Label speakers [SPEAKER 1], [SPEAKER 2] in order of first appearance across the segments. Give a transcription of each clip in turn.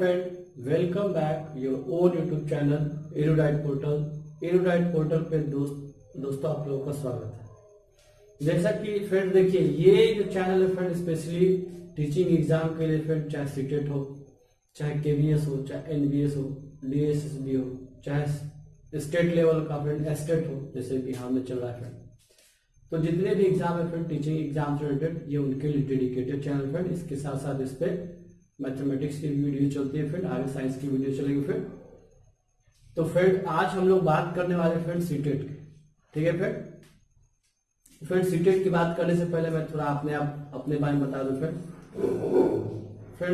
[SPEAKER 1] friend, welcome back your own YouTube channel Erudite Portal। Erudite Portal पे दोस्तों आप लोगों का स्वागत है। जैसा कि फ्रेंड देखिए, ये जो चैनल है फ्रेंड स्पेशली टीचिंग एग्जाम के लिए फ्रेंड, चाहे सीटेट हो, चाहे केवीएस हो, चाहे एनबीएस हो, डीएसएसबी हो, चाहे स्टेट लेवल का फ्रेंड एस्टेट हो, जैसे बिहार में चल रहा है फ्रेंड, तो जितने भी एग्जाम है फ्रेंड टीचिंग एग्जाम से रिलेटेड, ये उनके लिए डेडिकेटेड चैनल फ्रेंड। इसके साथ साथ इस पे मैथमेटिक्स की वीडियो चलती है फ्रेंड, आगे साइंस की वीडियो चलेगी फ्रेंड। तो फ्रेंड आज हम लोग बात करने वाले फ्रेंड सीटेट की, ठीक है फ्रेंड। सीटेट की बात करने से पहले मैं थोड़ा अपने बारे में बता दूं फ्रेंड।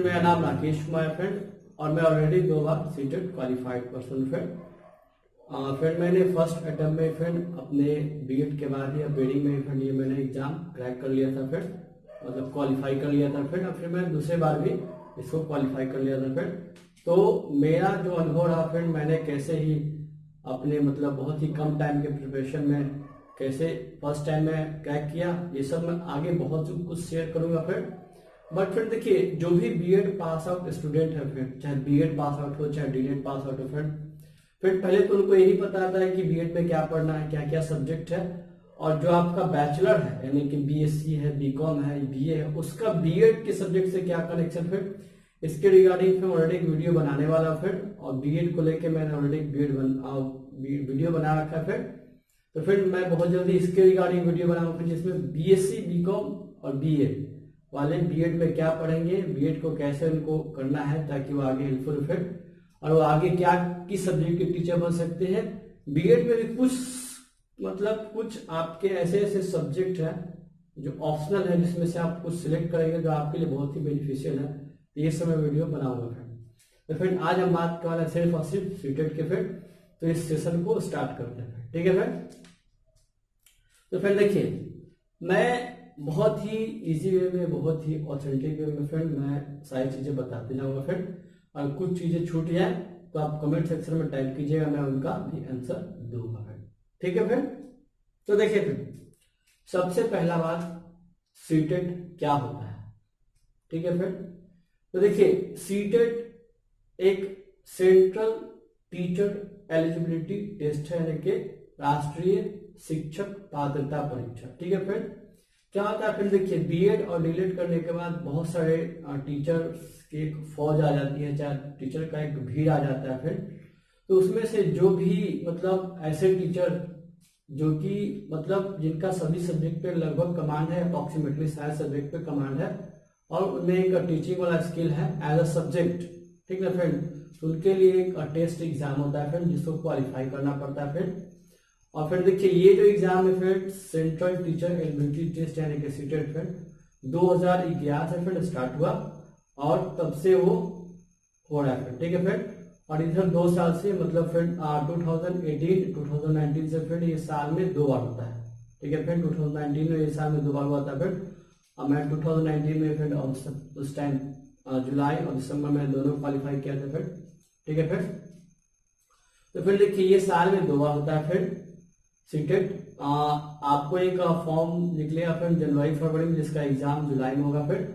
[SPEAKER 1] मेरा नाम राकेश कुमार है फ्रेंड, और मैं ऑलरेडी 2 बार CTET qualified person friend. Friend मैंने फर्स्ट अटेम्प्ट में फ्रेंड अपने बीएड के बाद या बीएडिंग में फ्रेंड ये मैंने एग्जाम क्रैक कर लिया था फ्रेंड, मतलब क्वालिफाई कर लिया था फ्रेंड। और फिर मैं दूसरे बार भी इसको क्वालिफाई कर लिया था फ्रेंड। तो मेरा जो अनुभव रहा फ्रेंड, मैंने कैसे ही अपने मतलब बहुत ही कम टाइम के प्रिपरेशन में कैसे फर्स्ट टाइम में क्रैक किया, ये सब मैं आगे बहुत कुछ शेयर करूंगा फ्रेंड। बट फ्रेंड देखिए, जो भी बीएड पास आउट स्टूडेंट है फ्रेंड, चाहे बीएड पास आउट हो चाहे डीएड पास आउट हो फ्रेंड, फिर पहले तो उनको यही पता आता है कि बीएड में क्या पढ़ना है, क्या क्या सब्जेक्ट है। और जो आपका बैचलर है यानी कि बीएससी है, बीकॉम है, बीए है, उसका बीएड के सब्जेक्ट से क्या कनेक्शन फिर, इसके रिगार्डिंग फिर ऑलरेडी एक वीडियो बनाने वाला फिर। और बीएड को लेके मैंने ऑलरेडी वीडियो बना रखा है फिर। तो फिर मैं बहुत जल्दी इसके रिगार्डिंग वीडियो बनाऊंगा फिर, जिसमें बीएससी, बीकॉम और बीए वाले बीएड में क्या पढ़ेंगे, बीएड को कैसे उनको करना है ताकि वो आगे हेल्पफुल फिर, और वो आगे क्या किस सब्जेक्ट के टीचर बन सकते हैं। बीएड में भी कुछ आपके ऐसे सब्जेक्ट हैं जो ऑप्शनल है, जिसमें से आप कुछ सिलेक्ट करेंगे जो आपके लिए बहुत ही बेनिफिशियल है। ये सब मैं वीडियो बनाऊंगा फ्रेंड। तो फ्रेंड आज हम बात करने वाले सिर्फ और सिर्फ सीटेट के फ्रेंड। तो इस सेशन को स्टार्ट करते हैं, ठीक है फ्रेंड। तो फ्रेंड देखिए, मैं बहुत ही इजी वे में, बहुत ही ऑथेंटिक वे में फ्रेंड मैं सारी चीजें बताते जाऊंगा फ्रेंड। और कुछ चीजें छूट जाए तो आप कमेंट सेक्शन में टाइप कीजिएगा, मैं उनका भी आंसर दूंगा फ्रेंड, ठीक है फ्रेंड। तो देखिए फ्रेंड, सबसे पहला बात, सीटेट क्या होता है, ठीक है फ्रेंड। तो देखिए, सीटेट एक सेंट्रल टीचर एलिजिबिलिटी टेस्ट है, यानी कि राष्ट्रीय शिक्षक पात्रता परीक्षा, ठीक है फ्रेंड। क्या होता है फ्रेंड, देखिए बीएड और डीएड करने के बाद बहुत सारे टीचर्स की एक फौज आ जाती है, चाहे टीचर का एक भीड़ आ जाता है फ्रेंड। तो उसमें से जो भी मतलब ऐसे टीचर जो कि मतलब जिनका सभी सब्जेक्ट पे लगभग कमांड है, अप्रोक्सीमेटली सारे सब्जेक्ट पे कमांड है, और उनमें एक टीचिंग वाला स्किल है एज अ सब्जेक्ट, ठीक है फ्रेंड। तो उनके लिए एक टेस्ट एग्जाम होता है फ्रेंड, जिसको क्वालिफाई करना पड़ता है फ्रेंड। और फिर देखिए, ये जो एग्जाम है friend, central teacher eligibility test यानी कि सीटेट फ्रेंड, 2011 से फ्रेंड स्टार्ट हुआ और तब से वो हो रहा है फ्रेंड, ठीक है फ्रेंड। और इधर 2 साल से मतलब फ्रेंड 2018 2019 से फ्रेंड ये साल में 2 बार होता है, ठीक है फ्रेंड। 2019 में ये साल में 2 बार हुआ था फ्रेंड। और मैं 2019 में फ्रेंड उस टाइम जुलाई और दिसंबर में दोनों क्वालिफाई किया था फ्रेंड, ठीक है फ्रेंड। तो फिर देखिए, ये साल में 2 बार होता है फ्रेंड सीटेट। आपको एक फॉर्म निकलेगा फ्रेंड जनवरी फरवरी में, जिसका एग्जाम जुलाई में होगा फ्रेंड।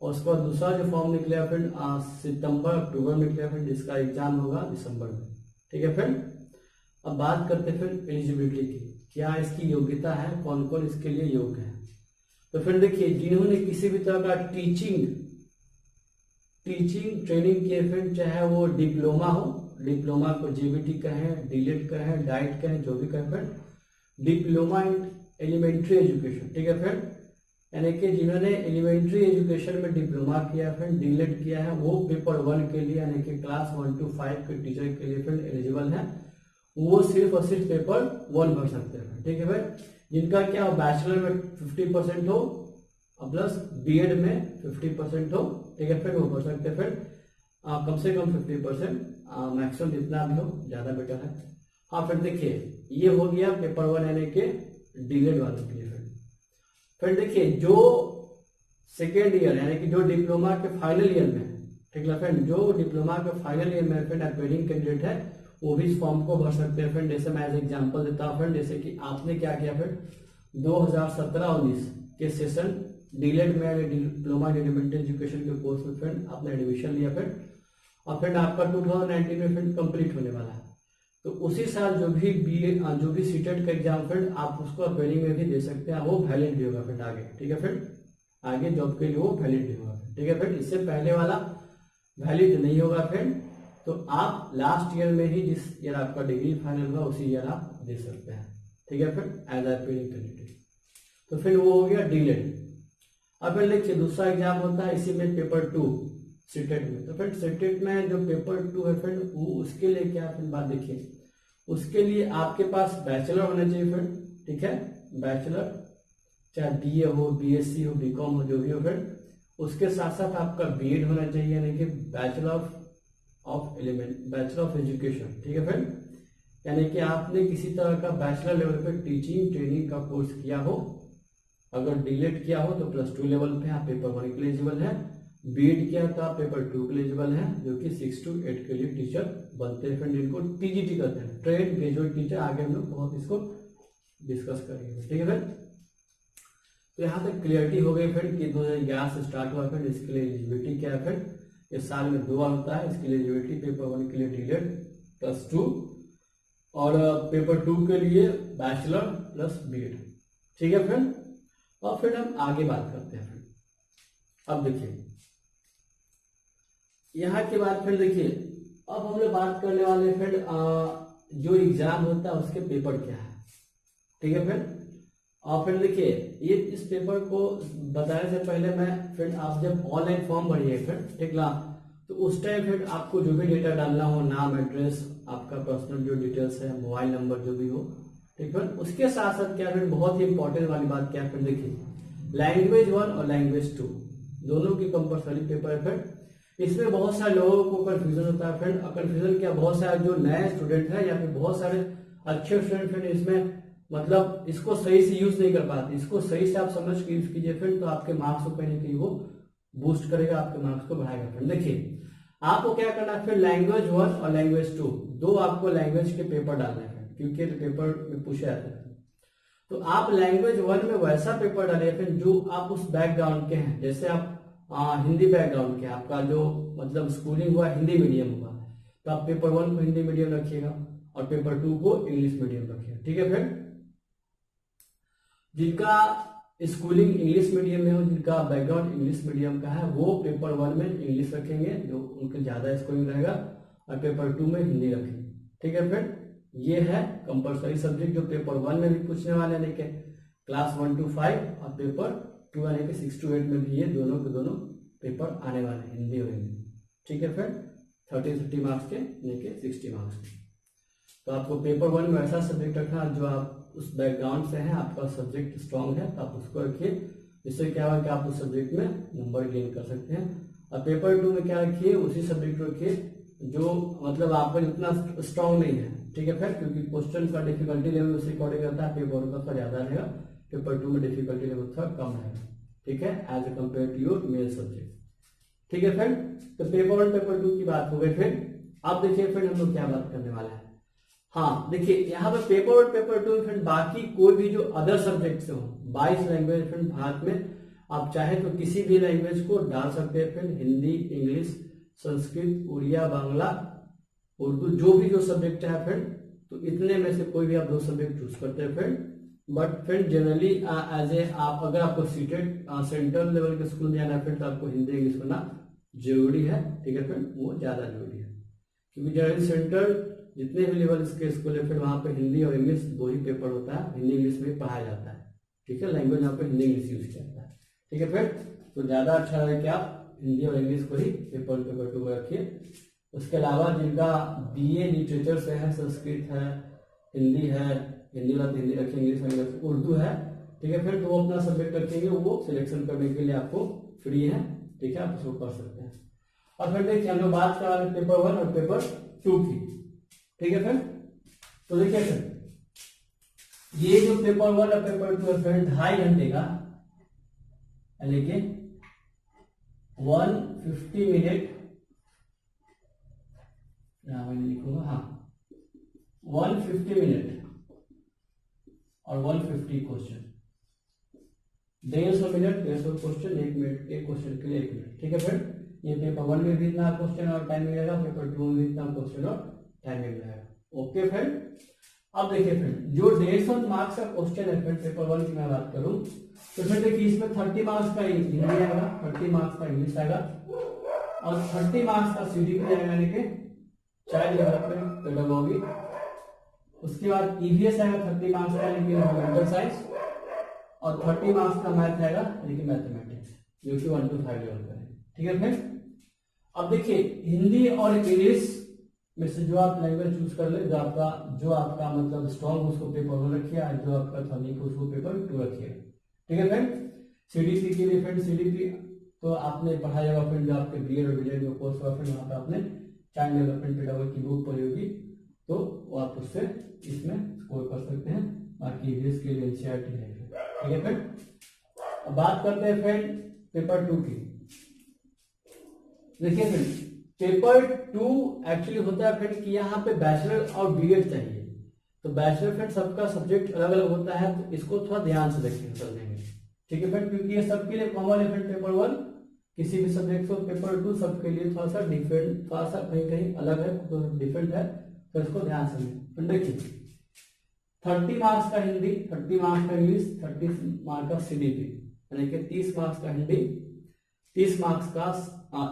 [SPEAKER 1] और उसके बाद दूसरा जो फॉर्म निकलेगा फ्रेंड सितंबर अक्टूबर में निकलेगा फ्रेंड, जिसका एग्जाम होगा दिसंबर में, ठीक है फ्रेंड। अब बात करते हैं फ्रेंड एलिजिबिलिटी की, क्या इसकी योग्यता है, कौन कौन इसके लिए योग्य है। तो फ्रेंड देखिए, जिन्होंने किसी भी तरह का टीचिंग ट्रेनिंग किए फ्रेंड, चाहे वो डिप्लोमा हो, डिप्लोमा को जेबीटी कहें, डीएड कहें, डाइट कहें, जो भी कहें friend, diploma in elementary education, ठीक है फ्रेंड। यानी कि जिन्होंने एलिमेंट्री एजुकेशन में डिप्लोमा किया फ्रेंड, डीएड किया है, वो पेपर 1 के लिए यानी कि क्लास 1 to 5 के टीचर के लिए फ्रेंड एलिजिबल है। वो सिर्फ और सिर्फ पेपर 1 भर सकते हैं, ठीक है भाई। जिनका क्या बैचलर में 50% हो और प्लस बीएड में 50% हो, ठीक है फ्रेंड, वो भर सकते हैं फ्रेंड। कम से कम 50%, मैक्सिमम जितना भी हो ज्यादा बेटर है। हाँ फ्रेंड देखिए, ये हो गया पेपर 1 यानी कि डीएड वालों के लिए फ्रेंड। देखिए, जो सेकेंड ईयर यानी कि जो डिप्लोमा के फाइनल ईयर में, ठीक है फ्रेंड, जो डिप्लोमा के फाइनल ईयर में फ्रेंड एस्पिरेंट कैंडिडेट है, वो भी इस फॉर्म को भर सकते हैं फ्रेंड। जैसे मैं एज एग्जांपल देता हूँ फ्रेंड, जैसे कि आपने क्या किया फ्रेंड, 2017-19 के सेशन डीएड में डिप्लोमा इन एलिमेंट्री एजुकेशन के कोर्स में फ्रेंड आपने एडमिशन लिया फ्रेंड। और फ्रेंड आपका 2019 में फ्रेंड कंप्लीट होने वाला है। तो उसी साल जो भी सीटेट का एग्जाम फ्रेंड आप उसको अपेयरिंग में भी दे सकते हैं, वो वैलिड भी होगा फ्रेंड आगे। ठीक है फ्रेंड, आगे जॉब के लिए वो वैलिड भी होगा। ठीक है फ्रेंड, इससे पहले वाला वैलिड नहीं होगा फ्रेंड। तो आप लास्ट ईयर में ही जिस ईयर आपका डिग्री फाइनल हुआ उसी ईयर आप दे सकते हैं। ठीक है फ्रेंड, एज अपेयरिंग कैंडिडेट। तो फिर वो हो गया डीलेड। अब फिर देखिए दूसरा एग्जाम होता है इसी में पेपर 2 सीटेट में। तो फ्रेंड सीटेट में जो पेपर 2 है फ्रेंड, वो उसके लिए क्या फिर बात देखिए, उसके लिए आपके पास बैचलर होना चाहिए फ्रेंड। ठीक है, बैचलर चाहे बीए हो, बीएससी हो, बीकॉम हो, जो भी हो फ्रेंड। उसके साथ साथ आपका बीएड होना चाहिए, यानी कि बैचलर ऑफ एजुकेशन। ठीक है फ्रेंड, यानी कि आपने किसी तरह का बैचलर लेवल पे टीचिंग ट्रेनिंग का कोर्स किया हो। अगर डीलेट किया हो तो +2 लेवल पे आप पेपर 1 के लिए एलिजिबल है। बीएड किया तो आप पेपर 2 के लिए एलिजिबल है, जो कि 6 to 8 के लिए टीचर बनते हैं फ्रेंड, जिनको टीजीटी कहते हैं, ट्रेड ग्रेजुएट टीचर। आगे हम लोग बहुत इसको डिस्कस करेंगे। ठीक है फ्रेंड, तो यहाँ तक क्लियरिटी हो गई फ्रेंड कि 2011 से स्टार्ट हुआ फ्रेंड। इसके लिए एलिजिबिलिटी क्या है फ्रेंड, ये साल में 2 बार होता है। इसके लिए एलिजिबिलिटी पेपर 1 के लिए डीलेट +2 और पेपर 2 के लिए बैचलर प्लस बीएड। ठीक है फ्रेंड, और फिर हम आगे बात करते हैं फ्रेंड। अब देखिए यहाँ के बाद फिर देखिए, अब हम लोग बात करने वाले फ्रेंड जो एग्जाम होता है उसके पेपर क्या है। ठीक है फ्रेंड, और फिर देखिए ये इस पेपर को बताने से पहले मैं फ्रेंड, आप जब ऑनलाइन फॉर्म भरिए फ्रेंड, ठीक ना, तो उस टाइम फ्रेंड आपको जो भी डेटा डालना हो, नाम, एड्रेस, आपका पर्सनल जो डिटेल्स है, मोबाइल नंबर जो भी हो, ठीक है। उसके साथ साथ क्या फ्रेंड, बहुत ही इंपॉर्टेंट वाली बात क्या फ्रेंड, देखिए लैंग्वेज 1 और लैंग्वेज 2 दोनों की कंपलसरी पेपर है फ्रेंड। इसमें बहुत सारे लोगों को कंफ्यूजन होता है फ्रेंड, और कंफ्यूजन क्या, बहुत सारे जो नए स्टूडेंट है या फिर बहुत सारे अच्छे स्टूडेंट फ्रेंड इसमें मतलब इसको सही से यूज नहीं कर पाते। इसको सही से आप समझ के यूज कीजिए फ्रेंड, तो आपके मार्क्स को कहीं ना कहीं वो बूस्ट करेगा, आपके मार्क्स को बढ़ाएगा फ्रेंड। देखिए आपको क्या करना है फिर, लैंग्वेज 1 और लैंग्वेज 2 दो आपको लैंग्वेज के पेपर डालने हैं, क्योंकि पेपर में पूछा जाता है। तो आप लैंग्वेज 1 में वैसा पेपर डालिए फिर जो आप उस बैकग्राउंड के हैं। जैसे आप हिंदी बैकग्राउंड के, आपका जो मतलब स्कूलिंग हुआ हिंदी मीडियम हुआ, तो आप पेपर 1 को हिंदी मीडियम रखिएगा और पेपर 2 को इंग्लिश मीडियम रखिएगा। ठीक है फ्रेंड, जिनका स्कूलिंग इंग्लिश मीडियम में हो, जिनका बैकग्राउंड इंग्लिश मीडियम का है, वो पेपर 1 में इंग्लिश रखेंगे, जो उनके ज्यादा स्कोरिंग रहेगा, और पेपर 2 में हिंदी रखेंगे। ठीक है फ्रेंड, ये है कंपलसरी सब्जेक्ट जो पेपर 1 में भी पूछने वाले हैं, लेकिन क्लास 1 to 5 और पेपर 2 यानी कि 6 to 8 में भी ये दोनों के दोनों पेपर आने वाले हैं, हिंदी और इंग्लिश। ठीक है फ्रेंड, 30 मार्क्स के लेके 60 मार्क्स के। तो आपको पेपर 1 में ऐसा सब्जेक्ट रखना जो आप उस बैकग्राउंड से हैं, आपका सब्जेक्ट स्ट्रांग है, तो आप उसको रखिए। इससे क्या होगा कि आप उस सब्जेक्ट में नंबर गेन कर सकते हैं। और पेपर 2 में क्या रखिए, उसी सब्जेक्ट रखिए जो मतलब आपका जितना स्ट्रांग नहीं है। ठीक है फ्रेंड, क्योंकि क्वेश्चन का डिफिकल्टी लेवल उसी अकॉर्डिंग रहता है, पेपर का थोड़ा ज्यादा रहेगा, पेपर 2 में डिफिकल्टी लेवल थोड़ा कम रहेगा। ठीक है, as a compare to your male subject. ठीक है फ्रेंड, तो पेपर 1 पेपर 2 की बात हो गई। फिर अब देखिए फ्रेंड हम लोग क्या बात करने वाला है। हाँ देखिए यहाँ पे पेपर 1 पेपर 2 फ्रेंड बाकी कोई भी जो अदर सब्जेक्ट हो, 22 लैंग्वेज फ्रेंड भारत में, आप चाहे तो किसी भी लैंग्वेज को डाल सकते हैं फ्रेंड, हिंदी, इंग्लिश, संस्कृत, उड़िया, बांग्ला, उर्दू, जो भी जो सब्जेक्ट है फ्रेंड, तो इतने में से कोई भी आप 2 सब्जेक्ट चूज करते हैं friend. But friend generally as a आप अगर आपको सीटेड सेंट्रल लेवल के स्कूल में जाना है फ्रेंड, तो आपको हिंदी इंग्लिश पढ़ना जरूरी है। ठीक है फ्रेंड, वो ज्यादा जरूरी है, क्योंकि जनरली सेंट्रल जितने भी लेवल के स्कूल है फिर वहां पे हिंदी और इंग्लिश 2 ही पेपर होता है, हिंदी इंग्लिश में पढ़ाया जाता है। ठीक है, लैंग्वेज यहाँ पे हिंदी इंग्लिश यूज किया जाता है। ठीक है फ्रेंड, तो ज्यादा अच्छा है कि आप हिंदी और इंग्लिश को ही पेपर 2 में रखिए। उसके अलावा जिनका बीए लिटरेचर से है, संस्कृत है, हिंदी है, हिंदी वाला हिंदी रखेंगे, इंग्लिश में उर्दू है, ठीक है फ्रेंड, तो वो अपना सब्जेक्ट रखेंगे, वो सिलेक्शन करने के लिए आपको फ्री है। ठीक है, आप उसको कर सकते हैं। और फिर देखिए हम लोग बात कर रहे हैं पेपर 1 और पेपर 2 की। ठीक है फ्रेंड, तो देखिए फ्रेंड ये जो पेपर 1 और पेपर 2 है फ्रेंड 2.5 घंटे का, लेकिन 150 मिनट, मैं लिखूंगा, हाँ 150 मिनट और 150 क्वेश्चन, 150 मिनट 150 क्वेश्चन, 1 मिनट, एक क्वेश्चन के लिए 1 मिनट। ठीक है फ्रेंड, ये पेपर 1 में भी इतना क्वेश्चन और टाइम मिलेगा, पेपर 2 में भी इतना क्वेश्चन और टाइम मिलेगा। ओके फ्रेंड, अब देखिए फ्रेंड जो 150 मार्क्स का क्वेश्चन है फ्रेंड पेपर 1 की मैं बात करूं तो फिर देखिए इसमें 30 मार्क्स का हिंदी आएगा, 30 मार्क्स का इंग्लिश आएगा और 30 मार्क्स का सीडीपी आएगा, यानी कि चाइल्ड डेवलपमेंट पेडागोगी। उसके बाद ईवीएस आएगा 30 मार्क्स का, यानी कि एनवायरमेंटल साइंस, और 30 मार्क्स का मैथ आएगा यानी कि मैथमेटिक्स, जो कि 1 to 5 लेवल का है। ठीक है फ्रेंड, अब देखिए हिंदी और इंग्लिश में से जो आप लैंग्वेज चूज कर ले, जो आपका मतलब स्ट्रॉन्ग उसको पेपर 1 रखिए, और जो आपका था वीक उसको पेपर 2 रखिए। ठीक है फ्रेंड, सीडीपी के लिए फ्रेंड सीडीपी तो आपने पढ़ाया होगा फ्रेंड, जो आपके बीएड और बीएड में कोर्स हुआ फ्रेंड, वहां पे आपने चाइल्ड डेवलपमेंट पेडागोगी की बुक पढ़ी होगी, तो वो आप उससे इसमें स्कोर कर सकते हैं। बाकी इंग्लिश के लिए एनसीईआरटी है। ठीक है फ्रेंड, अब बात करते हैं फ्रेंड पेपर 2 की। देखिए फ्रेंड पेपर 2 एक्चुअली होता है फ्रेंड कि यहाँ पे बैचलर और बीएड चाहिए, तो बैचलर फ्रेंड सबका सब्जेक्ट अलग अलग होता है, तो इसको थोड़ा ध्यान से देखिए समझेंगे। ठीक है फ्रेंड, क्योंकि ये सबके लिए कॉमन है फ्रेंड, पेपर 1 किसी भी सब्जेक्ट को, पेपर 2 सबके लिए थोड़ा सा डिफरेंट, थोड़ा सा कहीं कहीं अलग है, तो डिफरेंट है, तो इसको ध्यान से देखिए। 30 मार्क्स का हिंदी, 30 मार्क्स का इंग्लिश, 30 मार्क्स का सीडीपी, यानी कि 30 मार्क्स का हिंदी, 30 मार्क्स का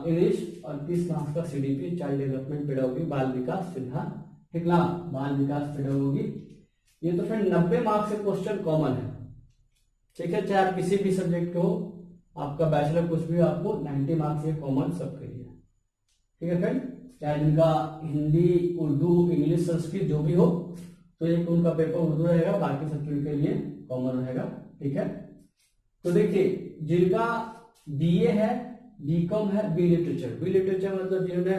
[SPEAKER 1] इंग्लिश और 30 मार्क्स का सीडीपी, चाइल्ड डेवलपमेंट पेडागोगी, बाल विकास सिद्धांत। ठीक ना, बाल विकास पेडागोगी। ये तो फ्रेंड 90 मार्क्स से क्वेश्चन कॉमन है। ठीक है, चाहे आप किसी भी सब्जेक्ट के हो, आपका बैचलर कुछ भी हो, आपको 90 मार्क्स ये कॉमन सबके लिए। ठीक है फ्रेंड, चाहे जिनका हिंदी, उर्दू, इंग्लिश, संस्कृत जो भी हो, तो एक उनका पेपर उर्दू रहेगा, बाकी सब के लिए कॉमन रहेगा। ठीक है, तो देखिए जिनका बीए है, बीकॉम है, बी लिटरेचर मतलब जिन्होंने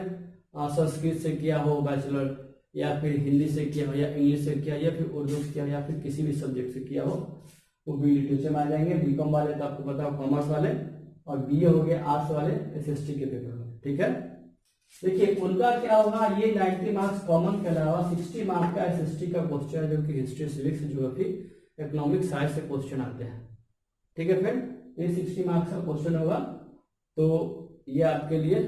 [SPEAKER 1] संस्कृत से किया हो बैचलर, या फिर हिंदी से किया हो, या इंग्लिश से किया, या फिर उर्दू से किया हो, या फिर किसी भी सब्जेक्ट से किया हो, वो बी लिटरेचर में आ जाएंगे। बीकॉम वाले तो आपको पता हो कॉमर्स वाले, और बीए हो गए आर्ट्स वाले, एसएसटी के पेपर वाले। ठीक है, देखिए उनका क्या होगा, ये 90 मार्क्स कॉमन के अलावा 60 मार्क्स का एसएसटी का क्वेश्चन है, जो कि history, civics, geography, economics, science से क्वेश्चन आते हैं। ठीक है फ्रेंड, ये 60 मार्क्स का क्वेश्चन होगा, तो ये आपके लिए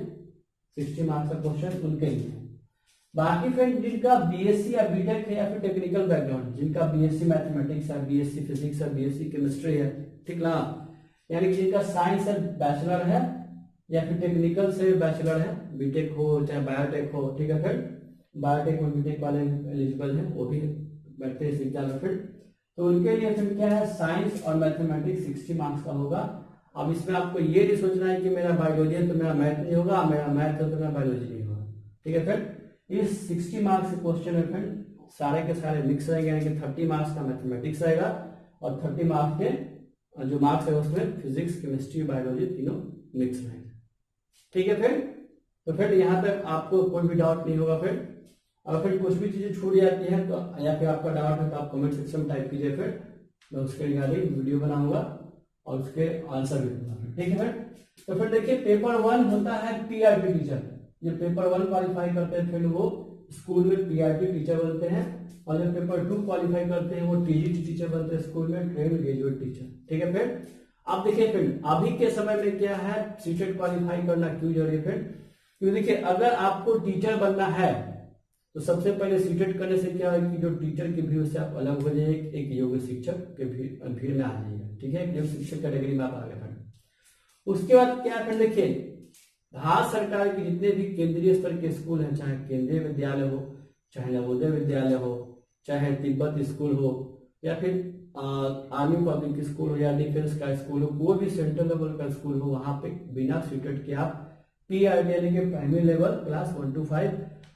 [SPEAKER 1] 60 मार्क्स का क्वेश्चन उनके लिए। बाकी फ्रेंड जिनका बीएससी या बीटेक है, या फिर टेक्निकल बैकग्राउंड, जिनका बीएससी मैथमेटिक्स है, बीएससी फिजिक्स है, बीएससी केमिस्ट्री है, ठीक ना, यानी कि जिनका साइंस से बैचलर है, या फिर टेक्निकल से बैचलर है, बीटेक हो चाहे बायोटेक हो। ठीक है फ्रेंड, बायोटेक में बीटेक वाले एलिजिबल हैं, वो भी बैठते हैं इस एग्जाम में फ्रेंड, तो उनके लिए फिर क्या है, साइंस और मैथमेटिक्स 60 मार्क्स का होगा। अब इसमें आपको ये नहीं सोचना है कि मेरा बायोलॉजी है तो मेरा मैथ नहीं होगा, मेरा मैथ है तो मेरा बायोलॉजी नहीं होगा। ठीक है फ्रेंड, इस 60 मार्क्स के क्वेश्चन में फ्रेंड सारे के सारे मिक्स रहेंगे, यानी कि 30 मार्क्स का मैथमेटिक्स रहेगा, और 30 मार्क्स के जो मार्क्स है उसमें फिजिक्स, केमिस्ट्री, बायोलॉजी तीनों मिक्स रहेंगे। ठीक है फ्रेंड, तो फ्रेंड यहाँ तक आपको कोई भी डाउट नहीं होगा फ्रेंड। अगर फिर कुछ भी चीजें छूट जाती हैं तो, या फिर आपका डाउट है तो आप कमेंट सेक्शन में टाइप कीजिए, फिर मैं उसके रिगार्डिंग वीडियो बनाऊंगा और उसके आंसर भी दूंगा। ठीक है फ्रेंड, तो फिर देखिए पेपर 1 होता है पीआरटी टीचर। जो पेपर 1 क्वालिफाई करते हैं फिर वो स्कूल में पीआरटी टीचर बनते हैं, और जो पेपर 2 क्वालिफाई करते हैं वो टीजीटी टीचर बनते हैं, स्कूल में ट्रेन ग्रेजुएट टीचर। ठीक है फ्रेंड, अब देखिए फ्रेंड अभी के समय में क्या है, सीटेट क्वालिफाई करना क्यों जरूरी है फ्रेंड, क्योंकि देखिए अगर आपको टीचर बनना है तो सबसे पहले सीटेट करने से क्या है कि जो टीचर की भीड़ से आप अलग हो जाइए, एक योग्य शिक्षक के भीड़ में आ जाइए। ठीक है, योग्य शिक्षक कैटेगरी में आप आ गए फ्रेंड। उसके बाद क्या फ्रेंड, देखिए भारत सरकार के जितने भी केंद्रीय स्तर के स्कूल हैं, चाहे केंद्रीय विद्यालय हो, चाहे नवोदय विद्यालय हो, चाहे तिब्बत स्कूल हो, या फिर आर्मी पब्लिक स्कूल हो, या डिफेंस का स्कूल हो, कोई भी सेंट्रल लेवल का स्कूल हो, वहां पे बिना सीटेट के आप पीआरटी यानी कि प्राइमरी लेवल क्लास 1 to 5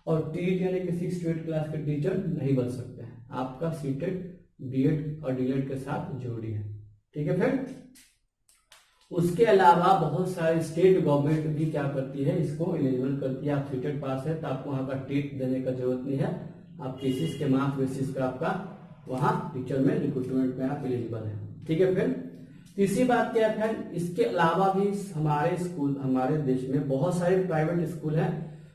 [SPEAKER 1] और टीईटी यानी कि 6 to 8 क्लास के टीचर नहीं बन सकते हैं। आपका सीटेट बीएड और डीएड के साथ जरूरी है। ठीक है फ्रेंड, उसके अलावा बहुत सारे स्टेट गवर्नमेंट भी क्या करती है, इसको एलिजिबल करती है। आप सीटेट पास है तो आपको वहां का टेट देने का जरूरत नहीं है, आप बेसिस के मार्क्स बेसिस का आपका वहां टीचर में रिक्रूटमेंट में आप एलिजिबल है। ठीक है फ्रेंड, तीसरी बात क्या है, इसके अलावा भी हमारे स्कूल, हमारे देश में बहुत सारे प्राइवेट स्कूल हैं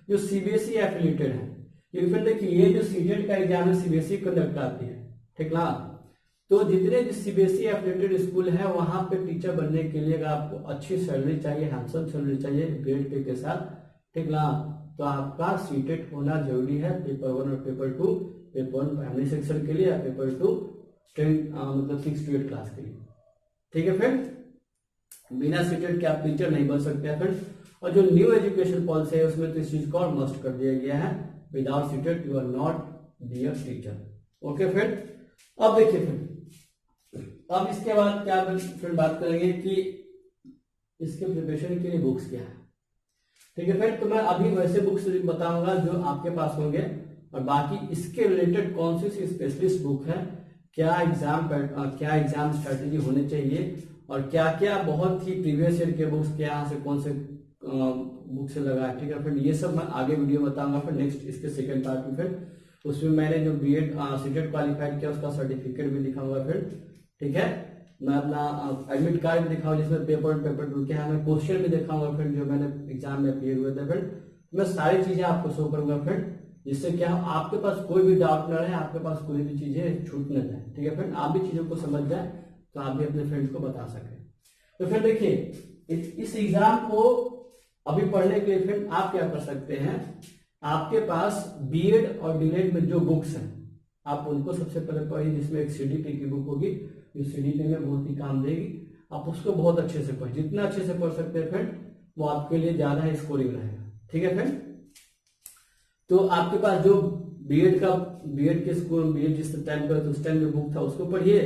[SPEAKER 1] जो सीबीएसई एफिलिएटेड है। क्योंकि देखिए ये जो सीटेट का एग्जाम है सीबीएसई कंडक्ट आती है, ठीक ना, तो जितने भी सीबीएसई एफिलिएटेड स्कूल है वहां पे टीचर बनने के लिए अगर आपको अच्छी सैलरी चाहिए, हैंडसम सैलरी चाहिए बीएड पे के साथ, ठीक ना, तो आपका सीटेट होना जरूरी है। पेपर 1 और पेपर 2, पेपर 1 प्राइमरी सेक्शन के लिए, पेपर 2 मतलब 6 to 8 क्लास के लिए, ठीक है फ्रेंड। बिना सीटेट के आप टीचर नहीं बन सकते हैं फ्रेंड। और जो न्यू एजुकेशन पॉलिसी है उसमें तो इस चीज को और मस्ट कर दिया गया है, without CTET you are not be a teacher. Okay friend. अब देखिए फ्रेंड, अब इसके बाद क्या फ्रेंड बात करेंगे कि इसके प्रिपरेशन के लिए बुक्स क्या है, ठीक है फ्रेंड। तो मैं अभी वैसे बुक्स बताऊंगा जो आपके पास होंगे, और बाकी इसके रिलेटेड कौन सी स्पेशलिस्ट बुक है, क्या एग्जाम स्ट्रेटेजी होनी चाहिए, और क्या क्या बहुत ही प्रीवियस ईयर के बुक्स के यहाँ से कौन से बुक से लगा है, ठीक है फ्रेंड। ये सब मैं आगे वीडियो बताऊंगा फिर नेक्स्ट इसके सेकंड पार्ट में फ्रेंड। उसमें मैंने जो बीएड सीटेट क्वालिफाइड किया उसका सर्टिफिकेट भी दिखाऊंगा फ्रेंड, ठीक है। मैं अपना एडमिट कार्ड भी दिखाऊंगा जिसमें पेपर 1 पेपर 2 क्या है, मैं क्वेश्चन भी दिखाऊंगा फ्रेंड जो मैंने एग्जाम में अपीयर हुए थे फ्रेंड। मैं सारी चीजें आपको शो करूंगा फ्रेंड, जिससे क्या आपके पास कोई भी डाउट न रहे, आपके पास कोई भी चीजें छूट न जाए, ठीक है फ्रेंड। आप भी चीजों को समझ जाए तो आप भी अपने फ्रेंड को बता सकें। तो फिर देखिए इस एग्जाम को अभी पढ़ने के लिए फ्रेंड आप क्या कर सकते हैं, आपके पास बीएड और डीएड में जो बुक्स हैं आप उनको सबसे पहले पढ़िए, जिसमें एक सीडीपी की बुक होगी जो सीडीपी में बहुत ही काम देगी, आप उसको बहुत अच्छे से पढ़िए। जितना अच्छे से पढ़ सकते हैं फ्रेंड वो आपके लिए ज्यादा स्कोरिंग रहेगा, ठीक है फ्रेंड। तो आपके पास जो बीएड के स्कूल बीएड जिस टाइम पर उस टाइम जो बुक था उसको पढ़िए,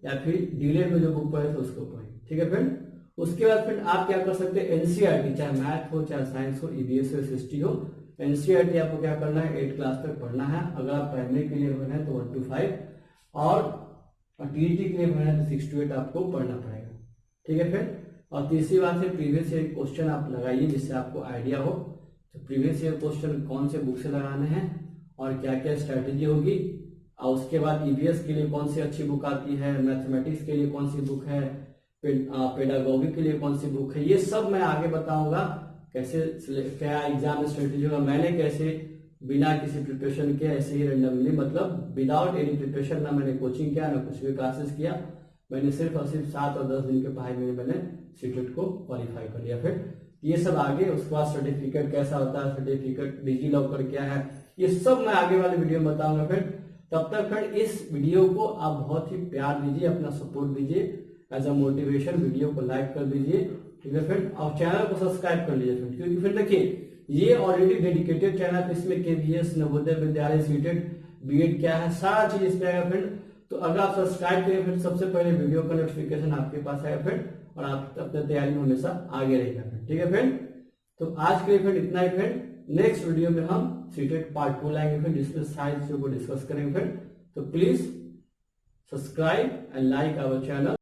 [SPEAKER 1] या फिर डीएड में जो बुक पढ़े थे उसको पढ़िए, ठीक है फ्रेंड। उसके बाद फिर आप क्या कर सकते हैं, एनसीईआरटी चाहे मैथ हो चाहे साइंस हो, ईवीएस हो एसएसटी हो, एनसीईआरटी आपको क्या करना है 8 क्लास तक पढ़ना है। अगर आप प्राइमरी के लिए पढ़ना है तो 1 to 5, और टीईटी के लिए पढ़ना है तो 6 to 8 आपको पढ़ना पड़ेगा, ठीक है फ्रेंड। और तीसरी बात है प्रीवियस ईयर क्वेश्चन आप लगाइए जिससे आपको आइडिया हो तो प्रीवियस ईयर क्वेश्चन कौन से बुक से लगाने हैं और क्या क्या स्ट्रैटेजी होगी। और उसके बाद ईवीएस के लिए कौन सी अच्छी बुक आती है, मैथमेटिक्स के लिए कौन सी बुक है, पेडागोगी के लिए कौन सी बुक है, ये सब मैं आगे बताऊंगा कैसे क्या एग्जाम स्ट्रेटेजी होगा। मैंने कैसे बिना किसी प्रिपरेशन के ऐसे ही रैंडमली, मतलब विदाउट एनी प्रिपरेशन, ना मैंने कोचिंग किया ना कुछ भी क्लासेस किया, मैंने सिर्फ और सिर्फ 7 और 10 दिन के पढ़ाई में मैंने सीटेट को क्वालिफाई कर लिया। फिर ये सब आगे, उसके बाद सर्टिफिकेट कैसा होता है, सर्टिफिकेट डिजी लॉकर क्या है, ये सब मैं आगे वाले वीडियो में बताऊंगा फ्रेंड। तब तक फ्रेंड इस वीडियो को आप बहुत ही प्यार दीजिए, अपना सपोर्ट दीजिए एज अ मोटिवेशन, वीडियो को लाइक कर दीजिए, ठीक है फ्रेंड। और चैनल को सब्सक्राइब कर लीजिए फ्रेंड, क्योंकि फिर देखिए ये ऑलरेडी डेडिकेटेड चैनल है, इसमें KVS, Navodaya Vidyalaya, CTET, BEd क्या है सारा चीज इस पे आएगा फ्रेंड। तो अगर आप सब्सक्राइब करें फिर सबसे पहले वीडियो का नोटिफिकेशन आपके पास आएगा फ्रेंड, और आप अपने तैयारी में हमेशा आगे रहेगा फ्रेंड, ठीक है फ्रेंड। तो आज के लिए फ्रेंड इतना ही फ्रेंड, नेक्स्ट वीडियो में हम सीटेट पार्ट 2 लाएंगे फ्रेंड, जिसमें सारी चीजों को डिस्कस करेंगे फ्रेंड। तो please subscribe and like our channel.